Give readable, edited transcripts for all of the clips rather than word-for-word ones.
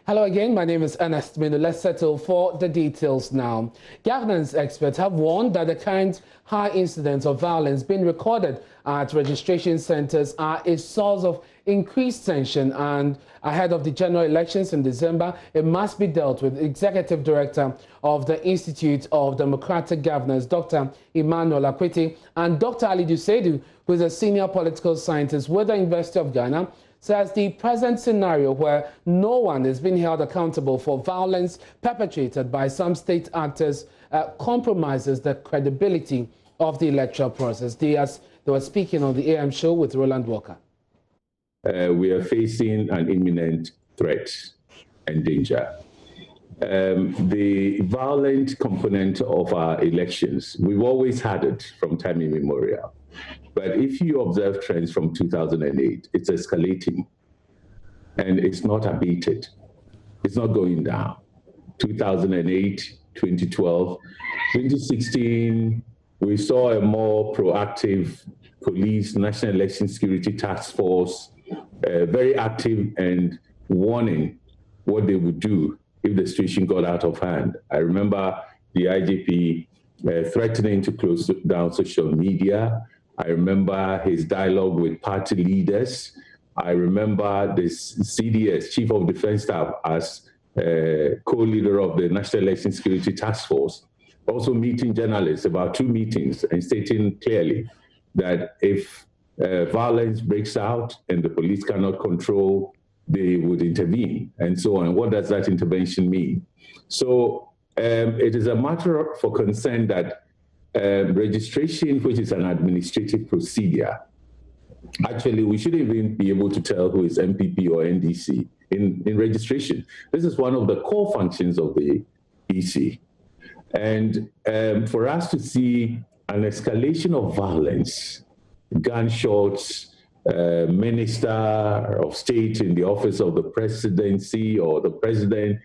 Hello again, my name is Ernest Minu. Let's settle for the details now. Governance experts have warned that the current high incidence of violence being recorded at registration centers are a source of increased tension, and ahead of the general elections in December, it must be dealt with. Executive Director of the Institute of Democratic Governance, Dr. Emmanuel Akwete, and Dr. Ali Duseidu, who is a senior political scientist with the University of Ghana, says the present scenario where no one is being held accountable for violence perpetrated by some state actors compromises the credibility of the electoral process. They were speaking on the AM show with Roland Walker. We are facing an imminent threat and danger. The violent component of our elections, we've always had it from time immemorial. But if you observe trends from 2008, it's escalating and it's not abated. It's not going down. 2008, 2012, 2016, we saw a more proactive police, National Election Security Task Force, very active and warning what they would do if the situation got out of hand. I remember the IGP threatening to close down social media. I remember his dialogue with party leaders. I remember the CDS, Chief of Defense Staff, as co-leader of the National Election Security Task Force, also meeting journalists about 2 meetings and stating clearly that if violence breaks out and the police cannot control, they would intervene and so on. What does that intervention mean? So it is a matter for concern that registration, which is an administrative procedure, actually, we shouldn't even be able to tell who is MPP or NDC in registration. This is one of the core functions of the EC. And for us to see an escalation of violence, gunshots, minister of state in the office of the presidency or the president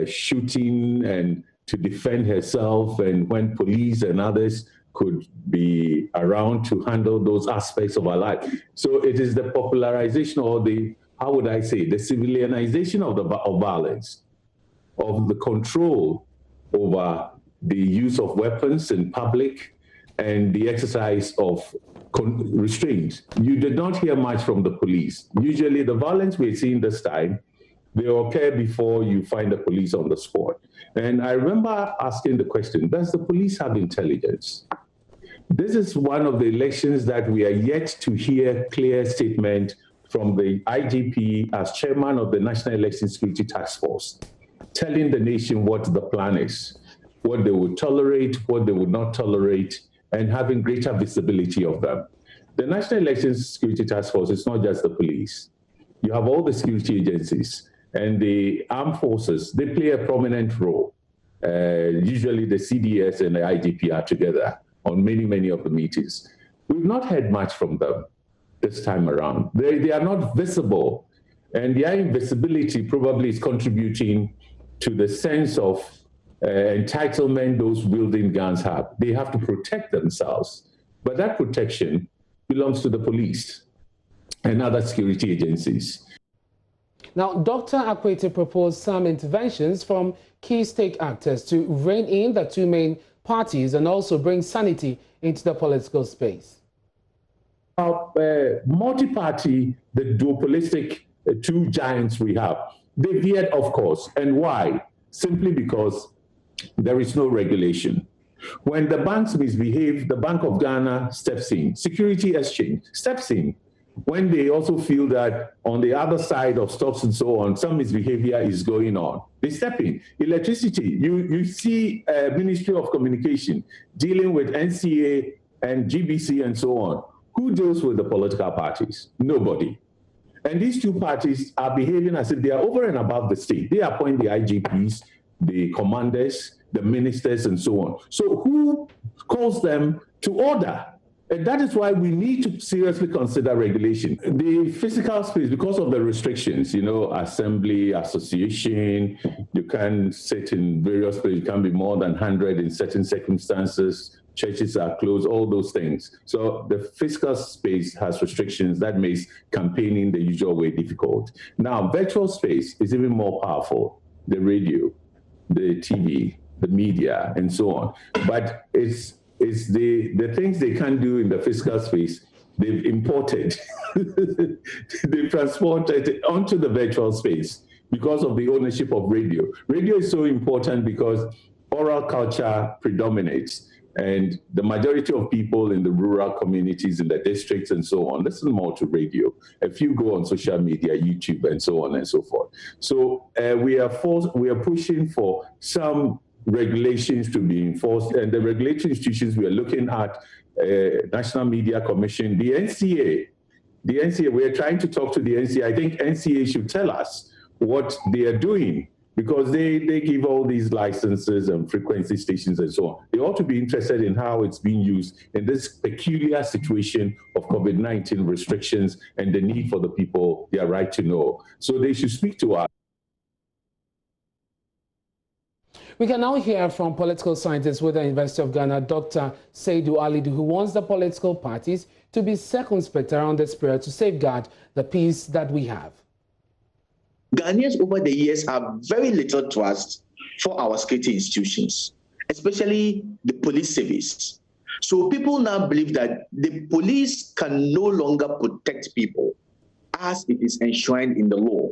shooting and to defend herself, and when police and others could be around to handle those aspects of our life. So it is the popularization or the, how would I say, the civilianization of violence, of the control over the use of weapons in public and the exercise of restraint. You did not hear much from the police. Usually the violence we're seeing this time, they occur before you find the police on the spot. And I remember asking the question, does the police have intelligence? This is one of the elections that we are yet to hear clear statement from the IGP as chairman of the National Election Security Task Force, telling the nation what the plan is, what they would tolerate, what they would not tolerate, and having greater visibility of them. The National Election Security Task Force is not just the police. You have all the security agencies. And the armed forces, they play a prominent role. Usually the CDS and the IGP are together on many of the meetings. We've not heard much from them this time around. They are not visible. And their invisibility probably is contributing to the sense of entitlement those wielding guns have. They have to protect themselves. But that protection belongs to the police and other security agencies. Now, Dr. Akwete proposed some interventions from key state actors to rein in the 2 main parties and also bring sanity into the political space. Multi-party, the duopolistic 2 giants we have, they veered, of course. And why? Simply because there is no regulation. When the banks misbehave, the Bank of Ghana steps in. Security Exchange steps in. When they also feel that on the other side of stocks and so on, some misbehavior is going on, they step in. Electricity, you see Ministry of Communication dealing with NCA and GBC and so on. Who deals with the political parties? Nobody. And these 2 parties are behaving as if they are over and above the state. They appoint the IGPs, the commanders, the ministers, and so on. So who calls them to order? And that is why we need to seriously consider regulation. The physical space, because of the restrictions, assembly, association, you can sit in various places, you can be more than 100 in certain circumstances, churches are closed, all those things. So the physical space has restrictions that makes campaigning the usual way difficult. Now, virtual space is even more powerful. The radio, the TV, the media, and so on. But it's the things they can't do in the physical space, they've imported, they've transported onto the virtual space because of the ownership of radio. Radio is so important because oral culture predominates, and the majority of people in the rural communities, in the districts and so on, listen more to radio. A few go on social media, YouTube, and so on and so forth. So we are pushing for some regulations to be enforced, and the regulatory institutions we are looking at, National Media Commission, the NCA. The NCA, we are trying to talk to the NCA. I think NCA should tell us what they are doing, because they give all these licenses and frequency stations and so on. They ought to be interested in how it's being used in this peculiar situation of COVID-19 restrictions and the need for the people their right to know. So they should speak to us. We can now hear from political scientist with the University of Ghana, Dr. Seydou Alidu, who wants the political parties to be circumspect around this period to safeguard the peace that we have. Ghanaians over the years have very little trust for our security institutions, especially the police service. So people now believe that the police can no longer protect people as it is enshrined in the law.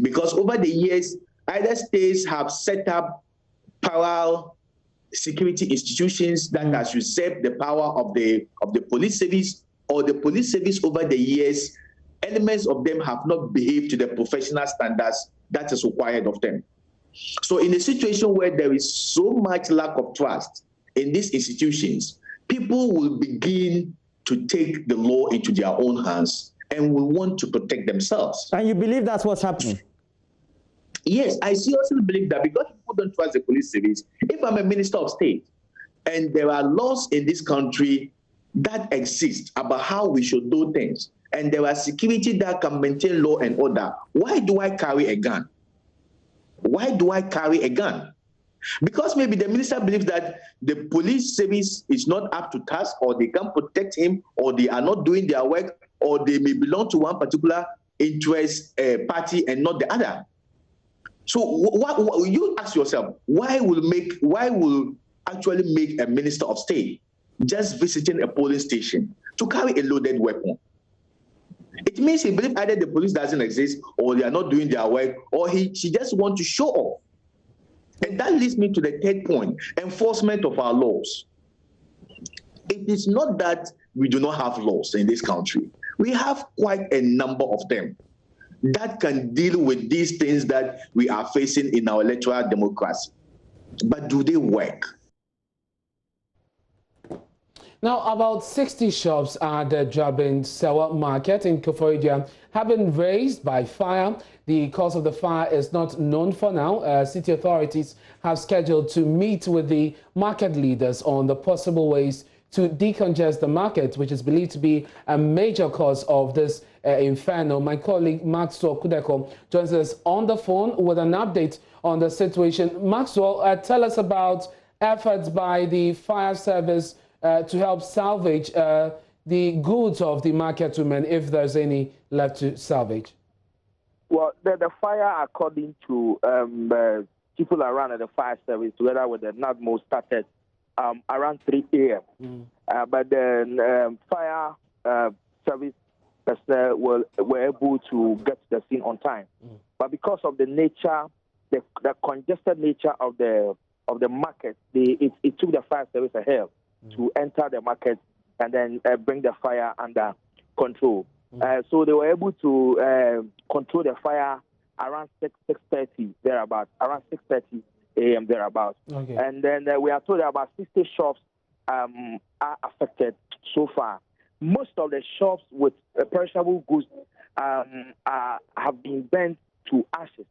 Because over the years, either states have set up parallel security institutions that has usurped the power of the police service, or the police service over the years, elements of them have not behaved to the professional standards that is required of them. So in a situation where there is so much lack of trust in these institutions, people will begin to take the law into their own hands and will want to protect themselves. And you believe that's what's happening? Yes, I seriously believe that, because people don't trust the police service. If I'm a minister of state and there are laws in this country that exist about how we should do things, and there are security that can maintain law and order, why do I carry a gun? Why do I carry a gun? Because maybe the minister believes that the police service is not up to task, or they can't protect him, or they are not doing their work, or they may belong to one particular interest party and not the other. So you ask yourself, why will actually make a minister of state just visiting a polling station to carry a loaded weapon? It means he believes either the police doesn't exist, or they are not doing their work, or she just wants to show off. And that leads me to the third point: enforcement of our laws. It is not that we do not have laws in this country. We have quite a number of them that can deal with these things that we are facing in our electoral democracy. But do they work? Now, about 60 shops at the Jabin Sewa Market in Koforidua have been razed by fire. The cause of the fire is not known for now. City authorities have scheduled to meet with the market leaders on the possible ways to decongest the market, which is believed to be a major cause of this inferno. My colleague Maxwell Kudeko joins us on the phone with an update on the situation. Maxwell, tell us about efforts by the fire service to help salvage the goods of the market women, if there's any left to salvage. Well, the fire, according to people around at the fire service, together with the NADMO, started around 3 a.m. But the fire service personnel were able to get to the scene on time. But because of the nature, the congested nature of the market, it took the fire service a hell to enter the market and then bring the fire under control. So they were able to control the fire around 6:30 thereabouts, around 6:30 a.m. thereabouts. Okay. And then we are told that about 60 shops are affected so far. Most of the shops with perishable goods have been burnt to ashes.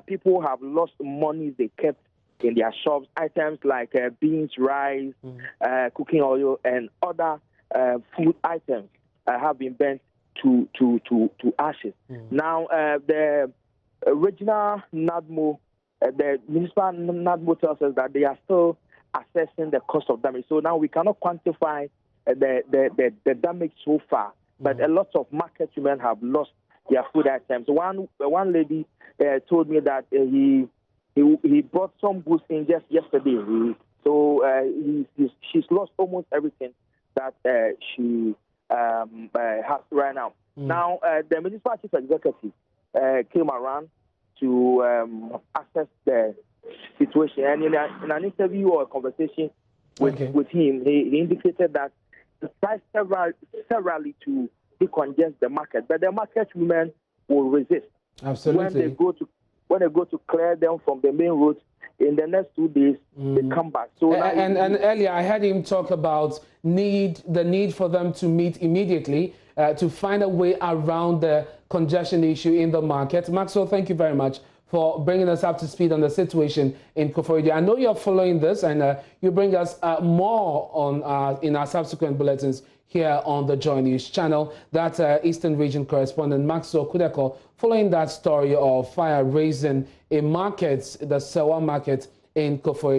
People have lost money they kept in their shops. Items like beans, rice, cooking oil, and other food items have been burnt to ashes. Now, the original NADMO, the municipal NADMO tells us that they are still assessing the cost of damage. So now we cannot quantify the damage so far, but a lot of market women have lost their food items. One lady told me that he brought some goods in just yesterday. She's lost almost everything that she has right now. Now, the municipal chief executive came around to assess the situation, and in an interview or a conversation with him, he indicated that he tried severally to decongest the market, but the market women will resist. Absolutely. When they go to clear them from the main roads, in the next 2 days, they come back. So and earlier I heard him talk about the need for them to meet immediately to find a way around the congestion issue in the market. Maxwell, thank you very much for bringing us up to speed on the situation in Koforidua. I know you're following this, and you bring us more on in our subsequent bulletins here on the Joy News channel. That's Eastern Region correspondent Maxwell Kudeko following that story of fire raising a market, the Sewa market in Koforidua.